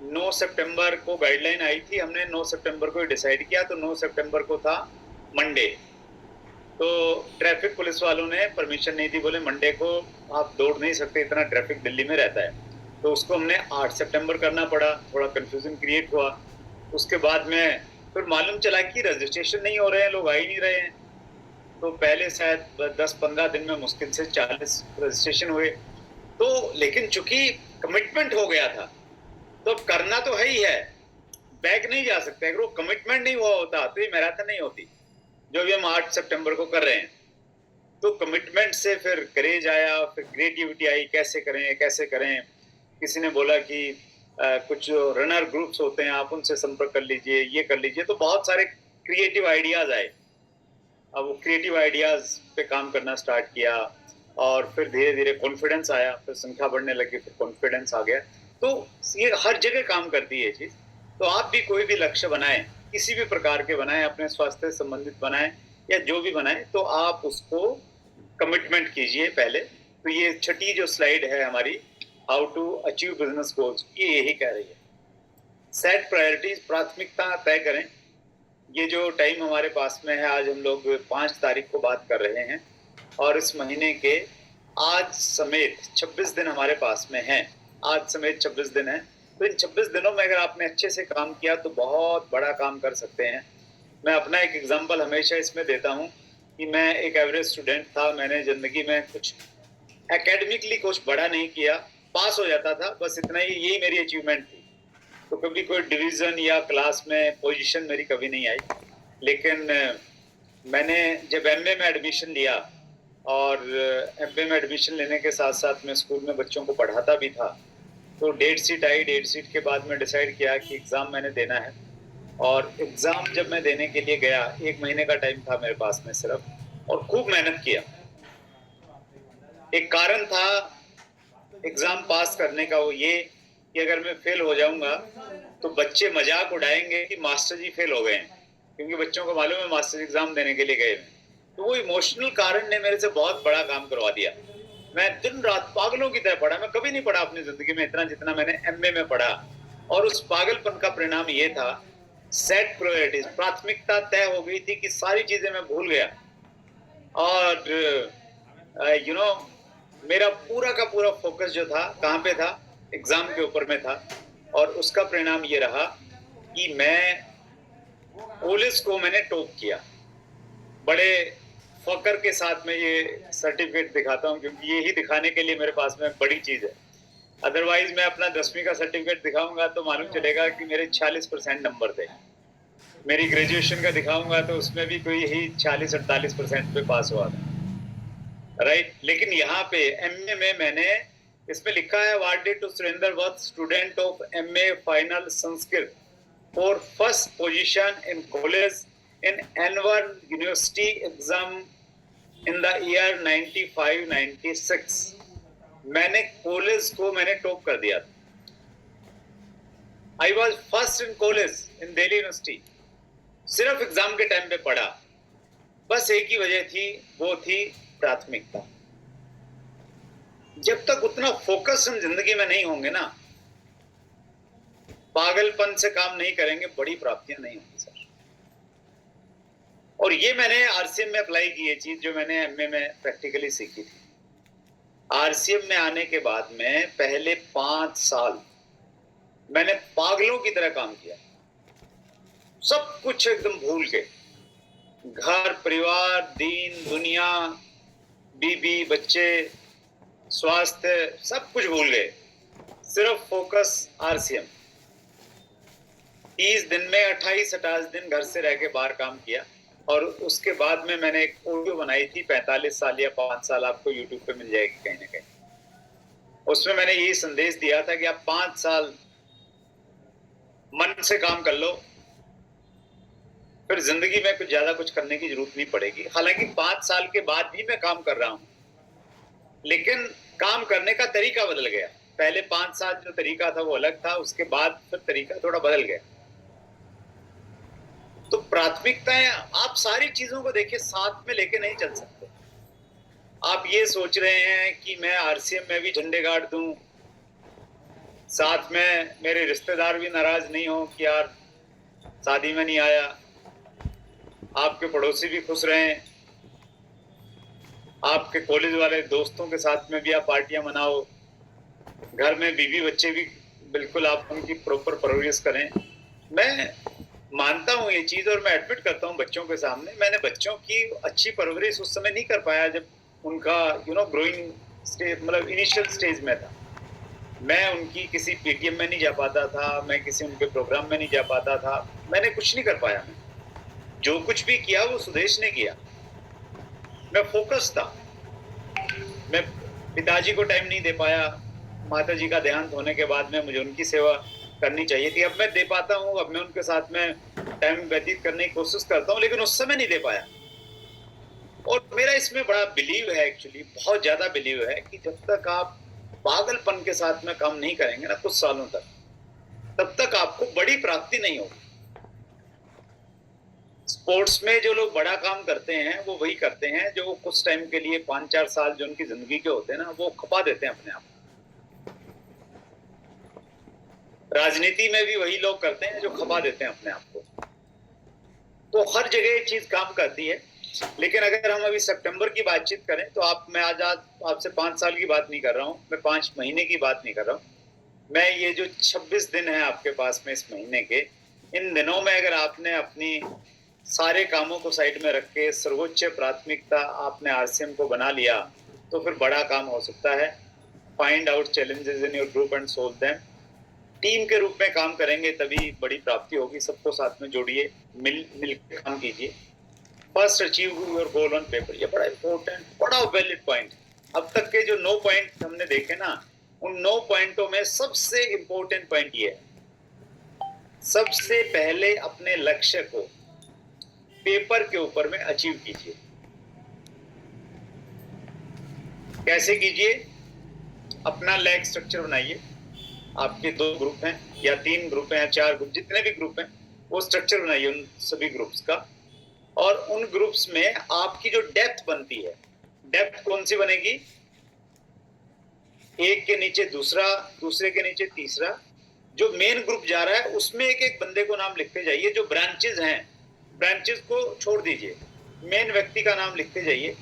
S2: 9 सितंबर को गाइडलाइन आई थी, हमने 9 सितंबर को डिसाइड किया। तो 9 सितंबर को था मंडे। तो ट्रैफिक पुलिस वालों ने परमिशन नहीं दी, बोले मंडे को आप दौड़ नहीं सकते, इतना ट्रैफिक दिल्ली में रहता है। तो उसको हमने 8 सितंबर करना पड़ा। थोड़ा कंफ्यूजन क्रिएट हुआ। उसके बाद में फिर मालूम चला कि रजिस्ट्रेशन नहीं हो रहे हैं, लोग आ ही नहीं रहे हैं। तो पहले शायद 10-15 दिन में मुश्किल से 40 रजिस्ट्रेशन हुए। तो लेकिन चूंकि कमिटमेंट हो गया था तो करना तो है ही है, बैक नहीं जा सकते। अगर वो कमिटमेंट नहीं हुआ होता तो ये मैराथन नहीं होती जो भी हम 8 सितंबर को कर रहे हैं। तो कमिटमेंट से फिर करेज आया, फिर क्रिएटिविटी आई, कैसे करें कैसे करें। किसी ने बोला कि कुछ रनर ग्रुप्स होते हैं, आप उनसे संपर्क कर लीजिए, ये कर लीजिए। तो बहुत सारे क्रिएटिव आइडियाज आए। अब वो क्रिएटिव आइडियाज पे काम करना स्टार्ट किया और फिर धीरे धीरे कॉन्फिडेंस आया, फिर संख्या बढ़ने लगी, फिर कॉन्फिडेंस आ गया। तो ये हर जगह काम करती है चीज। तो आप भी कोई भी लक्ष्य बनाएं, किसी भी प्रकार के बनाएं, अपने स्वास्थ्य से संबंधित बनाएं या जो भी बनाएं, तो आप उसको कमिटमेंट कीजिए पहले। तो ये छठी जो स्लाइड है हमारी, how to achieve business goals, ये यही कह रही है। सेट प्रायोरिटीज, प्राथमिकता तय करें। ये जो टाइम हमारे पास में है, आज हम लोग 5 तारीख को बात कर रहे हैं और इस महीने के आज समेत 26 दिन हमारे पास में हैं। आज समेत 26 दिन है। तो इन 26 दिनों में अगर आपने अच्छे से काम किया तो बहुत बड़ा काम कर सकते हैं। मैं अपना एक एग्जांपल हमेशा इसमें देता हूं कि मैं एक एवरेज स्टूडेंट था। मैंने जिंदगी में कुछ एकेडमिकली कुछ बड़ा नहीं किया, पास हो जाता था, बस इतना ही, यही मेरी अचीवमेंट थी। तो कभी कोई डिवीजन या क्लास में पोजीशन मेरी कभी नहीं आई। लेकिन मैंने जब एमए में एडमिशन लिया और एमबीए में एडमिशन लेने के साथ साथ मैं स्कूल में बच्चों को पढ़ाता भी था। तो डेट शीट आई, डेट शीट के बाद मैं डिसाइड किया कि एग्ज़ाम मैंने देना है। और एग्ज़ाम जब मैं देने के लिए गया, 1 महीने का टाइम था मेरे पास में सिर्फ, और खूब मेहनत किया। एक कारण था एग्ज़ाम पास करने का, वो ये कि अगर मैं फेल हो जाऊंगा तो बच्चे मजाक उड़ाएंगे कि मास्टर जी फेल हो गए हैं, क्योंकि बच्चों को मालूम है मास्टर एग्ज़ाम देने के लिए गए हैं। तो वो इमोशनल कारण ने मेरे से बहुत बड़ा काम करवा दिया। मैं दिन रात पागलों की तरह पढ़ा। मैं कभी नहीं पढ़ा अपनी ज़िंदगी में इतना जितना मैंने एमए में पढ़ा। और उस पागलपन का परिणाम ये था, सेट प्रायोरिटीज, प्राथमिकता तय हो गई थी कि सारी चीज़ें मैं भूल गया। और मेरा पूरा का पूरा फोकस जो था कहाँ पे था, एग्ज़ाम के ऊपर में था। और उसका परिणाम ये रहा कि मैं पुलिस को मैंने टॉप किया। बड़े फक्र के साथ मैं ये सर्टिफिकेट दिखाता हूँ, क्योंकि ये ही दिखाने के लिए मेरे पास में बड़ी चीज़ है। अदरवाइज मैं अपना 10वीं का सर्टिफिकेट दिखाऊंगा तो मालूम चलेगा कि मेरे 40% नंबर थे। मेरी ग्रेजुएशन का दिखाऊंगा तो उसमें भी कोई ही 40-48% पे पास हुआ था, राइट। लेकिन यहाँ पे एमए में मैंने इसमें लिखा है, awarded to Surendra Vats, student of MA final Sanskrit, for first position in college in annual university exam in the year 95-96। मैंने कॉलेज को मैंने टॉप कर दिया था। I was first in college in Delhi university. सिर्फ एग्जाम के टाइम पे पढ़ा। बस एक ही वजह थी, वो थी प्राथमिकता। जब तक उतना फोकस हम जिंदगी में नहीं होंगे ना, पागलपन से काम नहीं करेंगे, बड़ी प्राप्तियां नहीं होंगी सर। और ये मैंने आरसीएम में अप्लाई की, ये चीज जो मैंने एमए में प्रैक्टिकली सीखी थी। आरसीएम में आने के बाद में पहले 5 साल मैंने पागलों की तरह काम किया, सब कुछ एकदम भूल के, घर परिवार, दीन दुनिया, बीबी बच्चे, स्वास्थ्य, सब कुछ भूल गए, सिर्फ फोकस आरसीएम। 30 दिन में 28-28 दिन घर से रह के बाहर काम किया। और उसके बाद में मैंने एक ऑडियो बनाई थी, 45 साल या 5 साल, आपको यूट्यूब पे मिल जाएगी कहीं ना कहीं। उसमें मैंने यही संदेश दिया था कि आप 5 साल मन से काम कर लो, फिर जिंदगी में कुछ ज्यादा कुछ करने की जरूरत नहीं पड़ेगी। हालांकि 5 साल के बाद भी मैं काम कर रहा हूं, लेकिन काम करने का तरीका बदल गया। पहले 5 साल जो तरीका था वो अलग था, उसके बाद फिर तरीका थोड़ा बदल गया। तो प्राथमिकताएं, आप सारी चीजों को देखिए, साथ में लेके नहीं चल सकते। आप ये सोच रहे हैं कि मैं आरसीएम में भी झंडे गाड़ दूं, साथ में मेरे रिश्तेदार भी नाराज नहीं हो कि यार शादी में नहीं आया, आपके पड़ोसी भी खुश रहें, आपके कॉलेज वाले दोस्तों के साथ में भी आप पार्टियां मनाओ, घर में बीवी बच्चे भी बिल्कुल आप उनकी प्रॉपर परवरिश करें। मैं मानता हूँ ये चीज़, और मैं एडमिट करता हूँ बच्चों के सामने, मैंने बच्चों की अच्छी परवरिश उस समय नहीं कर पाया जब उनका ग्रोइंग स्टेज, मतलब इनिशियल स्टेज में था। मैं उनकी किसी पीटीएम में नहीं जा पाता था, मैं किसी उनके प्रोग्राम में नहीं जा पाता था, मैंने कुछ नहीं कर पाया। मैं जो कुछ भी किया वो सुदेश ने किया। मैं फोकस था। मैं पिताजी को टाइम नहीं दे पाया, माताजी का देहांत होने के बाद में मुझे उनकी सेवा करनी चाहिए थी। अब मैं दे पाता हूँ, अब मैं उनके साथ में टाइम व्यतीत करने की कोशिश करता हूँ, लेकिन उस समय नहीं दे पाया। और मेरा इसमें बड़ा बिलीव है, एक्चुअली बहुत ज्यादा बिलीव है कि जब तक आप पागलपन के साथ में काम नहीं करेंगे ना कुछ सालों तक, तब तक आपको बड़ी प्राप्ति नहीं होगी। स्पोर्ट्स में जो लोग बड़ा काम करते हैं वो वही करते हैं जो कुछ टाइम के लिए 5-4 साल जो उनकी जिंदगी के होते हैं ना, वो खपा देते हैं अपने आप। राजनीति में भी वही लोग करते हैं जो खपा देते हैं अपने आप को। तो हर जगह ये चीज काम करती है। लेकिन अगर हम अभी सितंबर की बातचीत करें तो मैं आज आपसे 5 साल की बात नहीं कर रहा हूँ, मैं 5 महीने की बात नहीं कर रहा हूँ। मैं ये जो 26 दिन है आपके पास में इस महीने के, इन दिनों में अगर आपने अपनी सारे कामों को साइड में रख के सर्वोच्च प्राथमिकता आपने आरसीएम को बना लिया, तो फिर बड़ा काम हो सकता है। Find out challenges in your group and solve them. Team के रूप में काम करेंगे तभी बड़ी प्राप्ति होगी। सबको साथ में जोड़िए, मिल के काम कीजिए। First achieve your goal on paper. ये बड़ा इंपॉर्टेंट, बड़ा वैलिड पॉइंट। अब तक के जो 9 पॉइंट हमने देखे ना, उन 9 पॉइंटों में सबसे इंपॉर्टेंट पॉइंट ये है, सबसे पहले अपने लक्ष्य को पेपर के ऊपर में अचीव कीजिए। कैसे कीजिए? अपना लैग स्ट्रक्चर बनाइए। आपके 2 ग्रुप हैं या 3 ग्रुप हैं या 4 ग्रुप, जितने भी ग्रुप हैं वो स्ट्रक्चर बनाइए उन सभी ग्रुप्स का। और उन ग्रुप्स में आपकी जो डेप्थ बनती है, डेप्थ कौन सी बनेगी? एक के नीचे दूसरा, दूसरे के नीचे तीसरा। जो मेन ग्रुप जा रहा है उसमें एक एक बंदे को नाम लिखते जाइए। जो ब्रांचेस हैं, ब्रांचेस को छोड़ दीजिए, मेन व्यक्ति का नाम लिखते जाइए।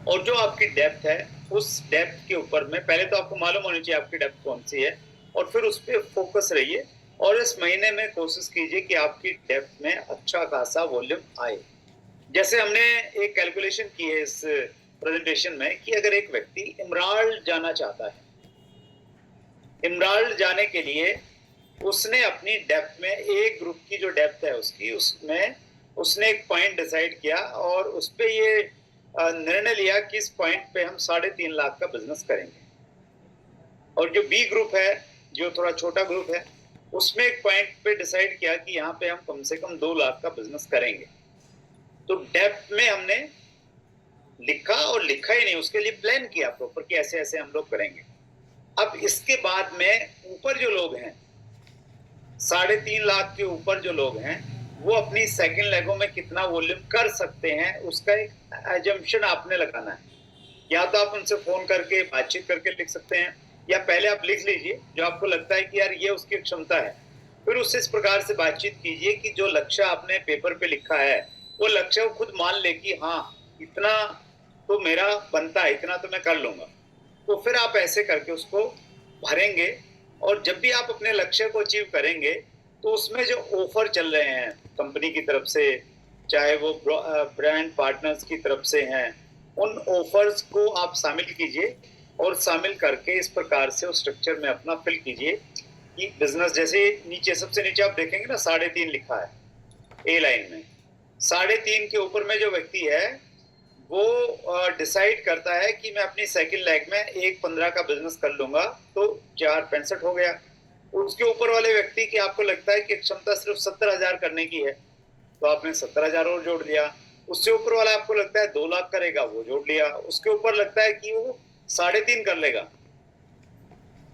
S2: और जो आपकी डेप्थ है, उस डेप्थ के ऊपर में पहले तो आपको मालूम होनी चाहिए आपकी डेप्थ कौन सी है, और फिर उस पर फोकस रहिए। और इस महीने में कोशिश कीजिए कि आपकी डेप्थ में अच्छा खासा वॉल्यूम आए। जैसे हमने एक कैलकुलेशन की है इस प्रेजेंटेशन में कि अगर एक व्यक्ति इमराल्ड जाना चाहता है, इमराल्ड जाने के लिए उसने अपनी डेप्थ में, एक ग्रुप की जो डेप्थ है उसकी, उसमें उसने एक पॉइंट डिसाइड किया और उस पर ये निर्णय लिया कि इस पॉइंट पे हम 3.5 लाख का बिजनेस करेंगे। और जो बी ग्रुप है, जो थोड़ा छोटा ग्रुप है, उसमें एक पॉइंट पे डिसाइड किया कि यहाँ पे हम कम से कम 2 लाख का बिजनेस करेंगे। तो डेप्थ में हमने लिखा, और लिखा ही नहीं, उसके लिए प्लान किया प्रॉपर कि ऐसे ऐसे हम लोग करेंगे। अब इसके बाद में ऊपर जो लोग हैं, 3.5 लाख के ऊपर जो लोग हैं, वो अपनी सेकंड लेगों में कितना वॉल्यूम कर सकते हैं, उसका एक एजम्पशन आपने लगाना है। या तो आप उनसे फोन करके बातचीत करके लिख सकते हैं, या पहले आप लिख लीजिए जो आपको लगता है कि यार ये उसकी क्षमता है। फिर उससे इस प्रकार से बातचीत कीजिए कि जो लक्ष्य आपने पेपर पे लिखा है वो लक्ष्य को खुद मान ले कि हाँ, इतना तो मेरा बनता है, इतना तो मैं कर लूंगा। तो फिर आप ऐसे करके उसको भरेंगे। और जब भी आप अपने लक्ष्य को अचीव करेंगे तो उसमें जो ऑफर चल रहे हैं कंपनी की तरफ से, चाहे वो ब्रांड पार्टनर्स की तरफ से हैं, उन ऑफर्स को आप शामिल कीजिए। और शामिल करके इस प्रकार से उस स्ट्रक्चर में अपना फिल कीजिए कि बिजनेस, जैसे नीचे सबसे नीचे आप देखेंगे ना 3.5 लिखा है ए लाइन में, 3.5 के ऊपर में जो व्यक्ति है वो डिसाइड करता है कि मैं अपनी सेकंड लेग में 1.15 का बिजनेस कर लूंगा, तो 4.65 हो गया। उसके ऊपर वाले व्यक्ति की आपको लगता है कि क्षमता सिर्फ 70,000 करने की है, तो आपने 70,000 और जोड़ लिया। उससे ऊपर वाला आपको लगता है 2 लाख करेगा, वो जोड़ लिया। उसके ऊपर लगता है कि वो 3.5 कर लेगा।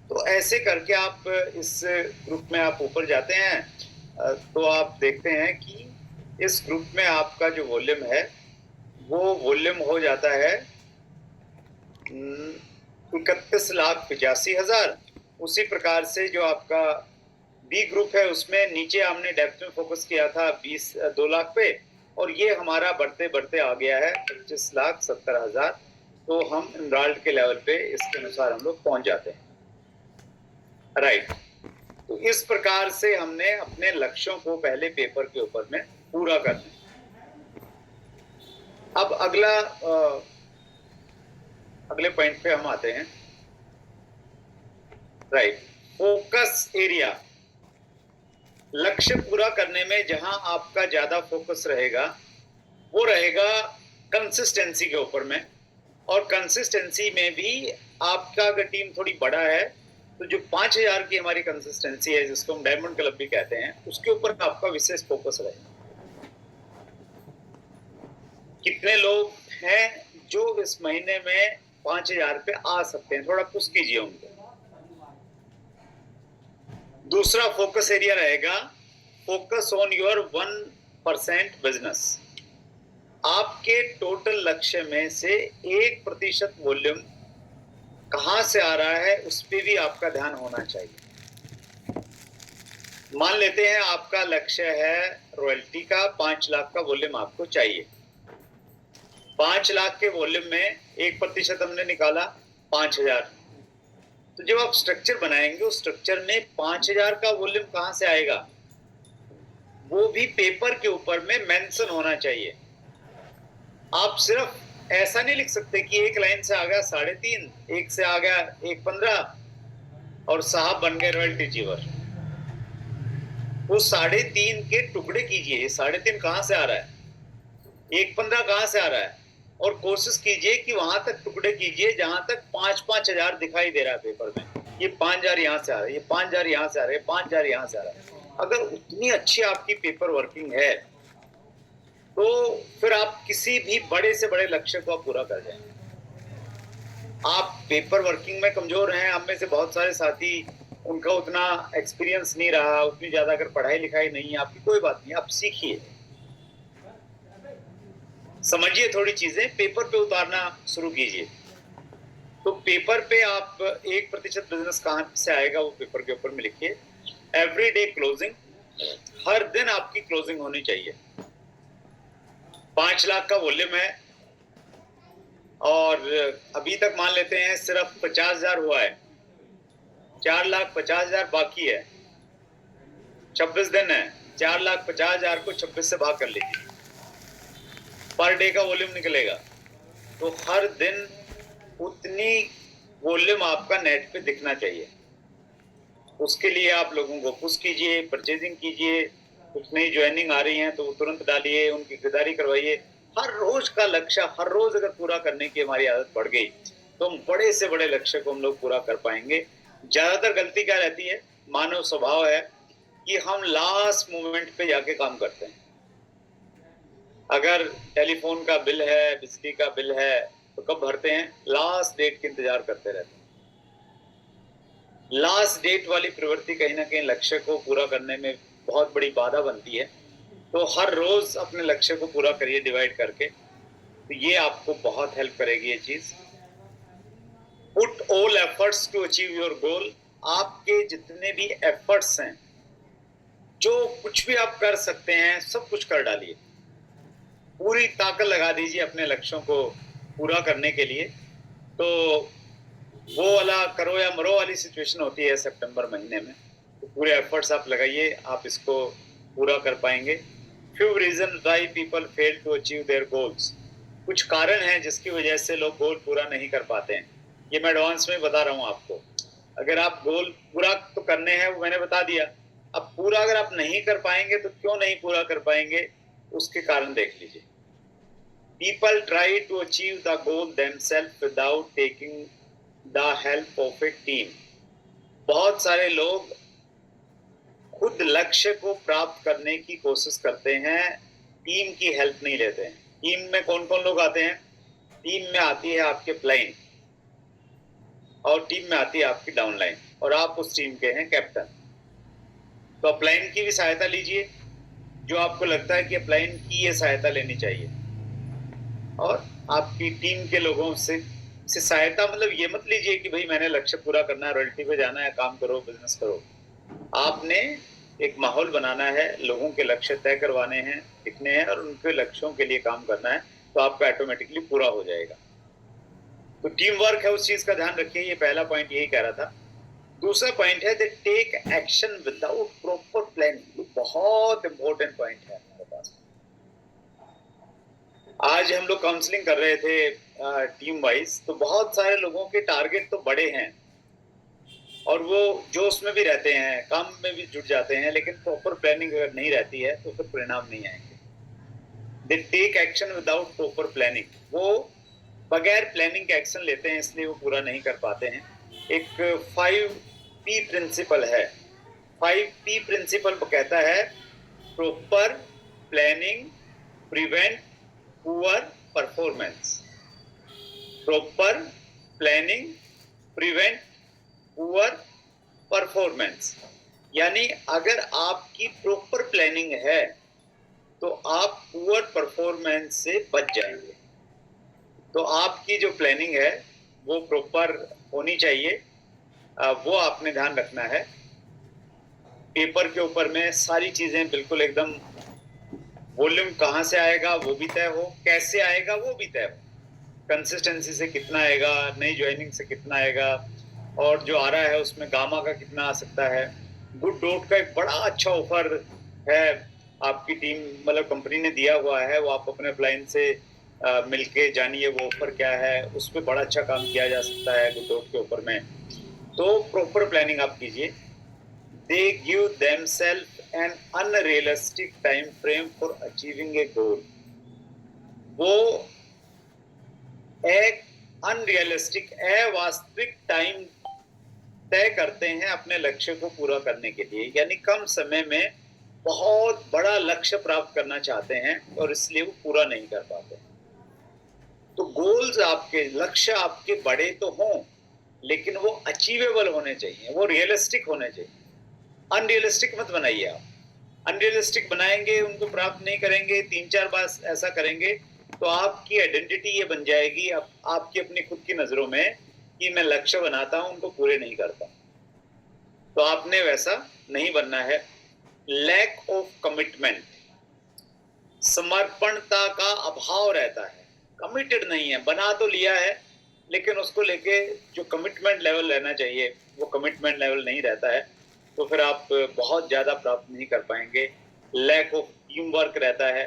S2: तो ऐसे करके आप इस ग्रुप में आप ऊपर जाते हैं, तो आप देखते हैं कि इस ग्रुप में आपका जो वॉल्यूम है वो वॉल्यूम हो जाता है 31,85,000। उसी प्रकार से जो आपका बी ग्रुप है उसमें नीचे हमने डेप्थ में फोकस किया था 2 लाख पे, और ये हमारा बढ़ते बढ़ते आ गया है 25,70,000। तो हम इमराल्ड के लेवल पे इसके अनुसार हम लोग पहुंच जाते हैं, राइट। तो इस प्रकार से हमने अपने लक्ष्यों को पहले पेपर के ऊपर में पूरा करना है। अब अगले पॉइंट पे हम आते हैं, राइट। फोकस एरिया, लक्ष्य पूरा करने में जहां आपका ज्यादा फोकस रहेगा वो रहेगा कंसिस्टेंसी के ऊपर में। और कंसिस्टेंसी में भी आपका अगर टीम थोड़ी बड़ा है तो जो 5,000 की हमारी कंसिस्टेंसी है, जिसको हम डायमंड क्लब भी कहते हैं, उसके ऊपर आपका विशेष फोकस रहेगा। कितने लोग हैं जो इस महीने में 5,000 पे आ सकते हैं, थोड़ा पुश कीजिए उनको। दूसरा फोकस एरिया रहेगा फोकस ऑन योर 1% बिजनेस। आपके टोटल लक्ष्य में से 1% वॉल्यूम कहां से आ रहा है उस पर भी आपका ध्यान होना चाहिए। मान लेते हैं आपका लक्ष्य है रॉयल्टी का 5 लाख का वॉल्यूम आपको चाहिए। 5 लाख के वॉल्यूम में 1% हमने निकाला 5,000। तो जब आप स्ट्रक्चर बनाएंगे उस स्ट्रक्चर में 5,000 का वॉल्यूम कहां से आएगा वो भी पेपर के ऊपर में मेंशन होना चाहिए। आप सिर्फ ऐसा नहीं लिख सकते कि एक लाइन से आ गया 3.5, एक से आ गया 1.15 और साहब बन गए रॉयल्टी अचीवर। वो 3.5 के टुकड़े कीजिए। 3.5 कहां से आ रहा है? एक 15 कहाँ से आ रहा है? और कोशिश कीजिए कि वहां तक टुकड़े कीजिए जहां तक 5-5 हजार दिखाई दे रहा है पेपर में। ये 5,000 यहाँ से आ रहा है, ये 5,000 यहाँ से आ रहा है, 5,000 यहाँ से आ रहा है। अगर उतनी अच्छी आपकी पेपर वर्किंग है तो फिर आप किसी भी बड़े से बड़े लक्ष्य को आप पूरा कर जाएंगे। आप पेपर वर्किंग में कमजोर हैं, हम में से बहुत सारे साथी उनका उतना एक्सपीरियंस नहीं रहा, उतनी ज्यादा अगर पढ़ाई लिखाई नहीं है आपकी, कोई बात नहीं, आप सीखिए, समझिए थोड़ी चीजें, पेपर पे उतारना शुरू कीजिए। तो पेपर पे आप 1% बिजनेस कहां से आएगा वो पेपर के ऊपर में लिखिए। एवरी डे क्लोजिंग, हर दिन आपकी क्लोजिंग होनी चाहिए। 5 लाख का वॉल्यूम है और अभी तक मान लेते हैं सिर्फ 50,000 हुआ है, 4,50,000 बाकी है, 26 दिन है, 4,50,000 को 26 से भाग कर लीजिए, पर डे का वॉल्यूम निकलेगा। तो हर दिन उतनी वॉल्यूम आपका नेट पे दिखना चाहिए। उसके लिए आप लोगों को पुश कीजिए, परचेजिंग कीजिए, कुछ नई ज्वाइनिंग आ रही है तो तुरंत डालिए, उनकी खरीदारी करवाइए। हर रोज का लक्ष्य हर रोज अगर पूरा करने की हमारी आदत पड़ गई तो हम बड़े से बड़े लक्ष्य को हम लोग पूरा कर पाएंगे। ज्यादातर गलती क्या रहती है, मानव स्वभाव है कि हम लास्ट मोमेंट पे जाके काम करते हैं। अगर टेलीफोन का बिल है, बिजली का बिल है, तो कब भरते हैं? लास्ट डेट के इंतजार करते रहते हैं। लास्ट डेट वाली प्रवृत्ति कहीं ना कहीं लक्ष्य को पूरा करने में बहुत बड़ी बाधा बनती है। तो हर रोज अपने लक्ष्य को पूरा करिए डिवाइड करके, तो ये आपको बहुत हेल्प करेगी ये चीज। Put all efforts to achieve your goal. आपके जितने भी एफर्ट्स हैं, जो कुछ भी आप कर सकते हैं, सब कुछ कर डालिए, पूरी ताकत लगा दीजिए अपने लक्ष्यों को पूरा करने के लिए। तो वो वाला करो या मरो वाली सिचुएशन होती है सितंबर महीने में, तो पूरे एफर्ट्स आप लगाइए, आप इसको पूरा कर पाएंगे। Few reason why people fail to achieve their goals. कुछ कारण हैं जिसकी वजह से लोग गोल पूरा नहीं कर पाते हैं। ये मैं एडवांस में बता रहा हूँ आपको। अगर आप गोल पूरा तो करने हैं वो मैंने बता दिया, अब पूरा अगर आप नहीं कर पाएंगे तो क्यों नहीं पूरा कर पाएंगे, उसके कारण देख लीजिए। People try to achieve the goal themselves without taking the help of a team. बहुत सारे लोग खुद लक्ष्य को प्राप्त करने की कोशिश करते हैं, टीम की हेल्प नहीं लेते हैं। टीम में कौन कौन लोग आते हैं? टीम में आती है आपके प्लाइन और टीम में आती है आपकी डाउनलाइन, और आप उस टीम के हैं कैप्टन। तो अपलाइन की भी सहायता लीजिए, जो आपको लगता है कि अपलाइन की ये सहायता लेनी चाहिए, और आपकी टीम के लोगों से सहायता, मतलब ये मत लीजिए कि भाई मैंने लक्ष्य पूरा करना है, रॉयल्टी पे जाना है, काम करो, बिजनेस करो। आपने एक माहौल बनाना है, लोगों के लक्ष्य तय करवाने हैं, लिखने हैं, और उनके लक्ष्यों के लिए काम करना है, तो आपका ऑटोमेटिकली पूरा हो जाएगा। तो टीम वर्क है, उस चीज का ध्यान रखिए। ये पहला पॉइंट यही कह रहा था। दूसरा पॉइंट है they take action without proper planning. बहुत इंपॉर्टेंट पॉइंट है हमारे पास। आज हम लोग काउंसलिंग कर रहे थे टीम वाइज, तो बहुत सारे लोगों के टारगेट तो बड़े हैं और वो जोश में भी रहते हैं, काम में भी जुट जाते हैं, लेकिन प्रॉपर प्लानिंग अगर नहीं रहती है तो फिर परिणाम नहीं आएंगे। They take action without proper planning. वो बगैर प्लानिंग के एक्शन लेते हैं, इसलिए वो पूरा नहीं कर पाते हैं। एक 5P प्रिंसिपल है। 5P प्रिंसिपल कहता है proper planning prevent poor performance. Proper planning prevent poor performance, यानी अगर आपकी प्रॉपर प्लानिंग है तो आप पुअर परफॉर्मेंस से बच जाएंगे। तो आपकी जो प्लानिंग है वो प्रॉपर होनी चाहिए, वो आपने ध्यान रखना है। पेपर के ऊपर में सारी चीजें बिल्कुल एकदम, वॉल्यूम कहाँ से आएगा वो भी तय हो, कैसे आएगा वो भी तय हो, कंसिस्टेंसी से कितना आएगा, नई ज्वाइनिंग से कितना आएगा, और जो आ रहा है उसमें गामा का कितना आ सकता है। गुड डॉट का एक बड़ा अच्छा ऑफर है, आपकी टीम मतलब कंपनी ने दिया हुआ है, वो आप अपने क्लाइंट से मिलके जानिए वो ऑफर क्या है, उस पर बड़ा अच्छा काम किया जा सकता है गुड डॉट के ऊपर में। तो प्रॉपर प्लानिंग आप कीजिए। They give themselves an unrealistic time frame for achieving a goal. वो एक अनरियलिस्टिक, अवास्तविक टाइम तय करते हैं अपने लक्ष्य को पूरा करने के लिए, यानी कम समय में बहुत बड़ा लक्ष्य प्राप्त करना चाहते हैं और इसलिए वो पूरा नहीं कर पाते। तो गोल्स आपके, लक्ष्य आपके बड़े तो हों, लेकिन वो अचीवेबल होने चाहिए, वो रियलिस्टिक होने चाहिए। अनरियलिस्टिक मत बनाइए आप। अनरियलिस्टिक बनाएंगे, उनको प्राप्त नहीं करेंगे, 3-4 बार ऐसा करेंगे तो आपकी आइडेंटिटी ये बन जाएगी आपकी अपनी खुद की नजरों में कि मैं लक्ष्य बनाता हूं, उनको पूरे नहीं करता। तो आपने वैसा नहीं बनना है। लैक ऑफ कमिटमेंट, समर्पणता का अभाव रहता है, कमिटेड नहीं है, बना तो लिया है लेकिन उसको लेके जो कमिटमेंट लेवल रहना चाहिए वो कमिटमेंट लेवल नहीं रहता है, तो फिर आप बहुत ज्यादा प्राप्त नहीं कर पाएंगे। लैक ऑफ टीम वर्क रहता है,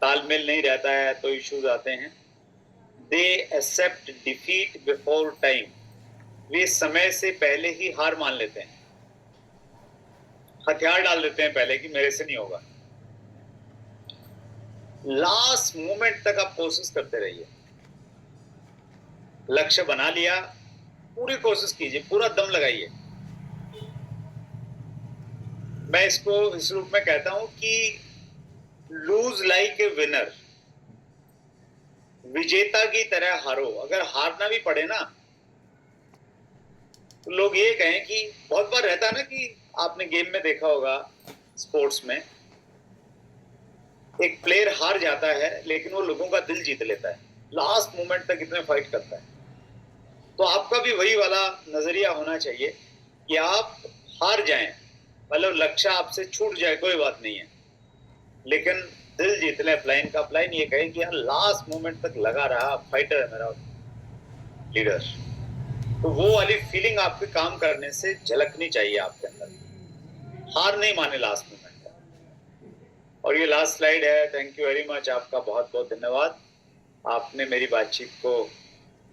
S2: तालमेल नहीं रहता है तो इश्यूज आते हैं। They accept defeat before time, वे समय से पहले ही हार मान लेते हैं, हथियार डाल देते हैं पहले कि मेरे से नहीं होगा। लास्ट मोमेंट तक आप कोशिश करते रहिए। लक्ष्य बना लिया, पूरी कोशिश कीजिए, पूरा दम लगाइए। मैं इसको इस रूप में कहता हूं कि लूज लाइक ए विनर, विजेता की तरह हारो। अगर हारना भी पड़े ना तो लोग ये कहें कि बहुत बार रहता है ना कि आपने गेम में देखा होगा, स्पोर्ट्स में एक प्लेयर हार जाता है लेकिन वो लोगों का दिल जीत लेता है, लास्ट मोमेंट तक इतने फाइट करता है। तो आपका भी वही वाला नजरिया होना चाहिए कि आप हार जाएं, मतलब लक्ष्य आपसे छूट जाए कोई बात नहीं है, लेकिन दिल जीत लें अपलाइन का। अपलाइन ये कहें कि यार लास्ट मोमेंट तक लगा रहा, फाइटर है मेरा लीडर। तो वो वाली फीलिंग आपके काम करने से झलकनी चाहिए आपके अंदर, हार नहीं माने लास्ट मोमेंट का। और ये लास्ट स्लाइड है। थैंक यू वेरी मच, आपका बहुत बहुत धन्यवाद। आपने मेरी बातचीत को,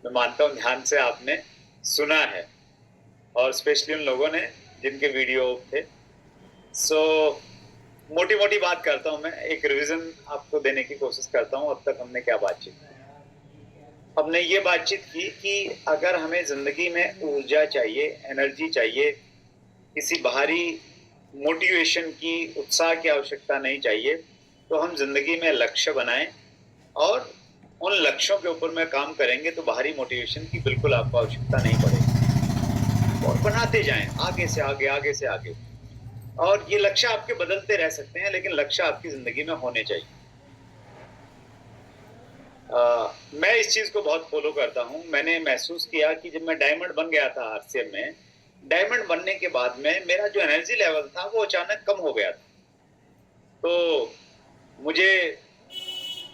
S2: मैं मानता हूँ ध्यान से आपने सुना है, और स्पेशली उन लोगों ने जिनके वीडियो थे। सो मोटी मोटी बात करता हूँ मैं, एक रिवीजन आपको देने की कोशिश करता हूँ अब तक हमने क्या बातचीत की। हमने ये बातचीत की कि अगर हमें जिंदगी में ऊर्जा चाहिए, एनर्जी चाहिए, किसी बाहरी मोटिवेशन की, उत्साह की आवश्यकता नहीं चाहिए, तो हम जिंदगी में लक्ष्य बनाएं और उन लक्ष्यों के ऊपर में काम करेंगे तो बाहरी मोटिवेशन की बिल्कुल आपको आवश्यकता नहीं पड़ेगी, और बनाते जाएं आगे से आगे, आगे से आगे। और ये लक्ष्य आपके बदलते रह सकते हैं लेकिन लक्ष्य आपकी जिंदगी में होने चाहिए। मैं इस चीज को बहुत फॉलो करता हूँ। मैंने महसूस किया कि जब मैं डायमंड बन गया था आरसीएम में, डायमंड बनने के बाद में मेरा जो एनर्जी लेवल था वो अचानक कम हो गया था। तो मुझे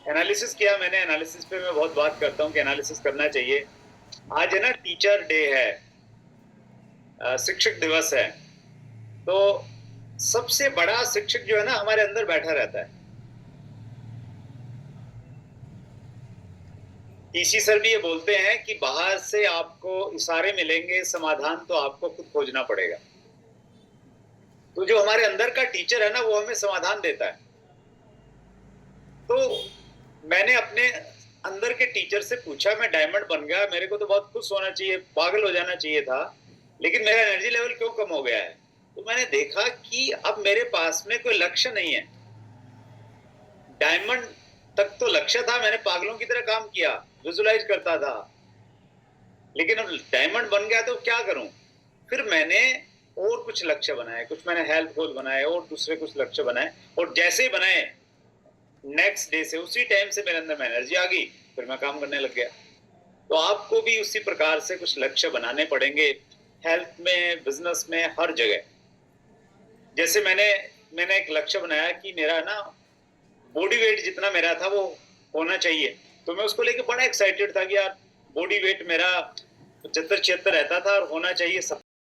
S2: एनालिसिस किया मैंने, एनालिसिस पे मैं बहुत बात करता हूँ कि एनालिसिस करना चाहिए। आज है ना टीचर डे है, शिक्षक दिवस है, तो सबसे बड़ा शिक्षक जो है ना हमारे अंदर बैठा रहता है। ईसी सर भी ये बोलते हैं कि बाहर से आपको इशारे मिलेंगे, समाधान तो आपको खुद खोजना पड़ेगा। तो जो हमारे अंदर का टीचर है ना वो हमें समाधान देता है। तो मैंने अपने अंदर के टीचर से पूछा, मैं डायमंड बन गया, मेरे को तो बहुत खुश होना चाहिए, पागल हो जाना चाहिए था, लेकिन मेरा एनर्जी लेवल क्यों कम हो गया है? तो मैंने देखा कि अब मेरे पास में कोई लक्ष्य नहीं है। डायमंड तक तो लक्ष्य था, मैंने पागलों की तरह काम किया, विजुलाइज करता था, लेकिन अब डायमंड बन गया तो क्या करूं? फिर मैंने और कुछ लक्ष्य बनाए, कुछ मैंने हेल्थ गोल बनाए और दूसरे कुछ लक्ष्य बनाए, और जैसे ही बनाए नेक्स्ट डे से, उसी टाइम से मेरे अंदर में एनर्जी आ गई, फिर मैं काम करने लग गया। तो आपको भी उसी प्रकार से कुछ लक्ष्य बनाने पड़ेंगे, हेल्थ में, बिजनेस में, हर जगह। जैसे मैंने एक लक्ष्य बनाया कि मेरा ना बॉडी वेट जितना मेरा था वो होना चाहिए, तो मैं उसको लेके बड़ा एक्साइटेड था कि यार बॉडी वेट मेरा 75-76 रहता था और होना चाहिए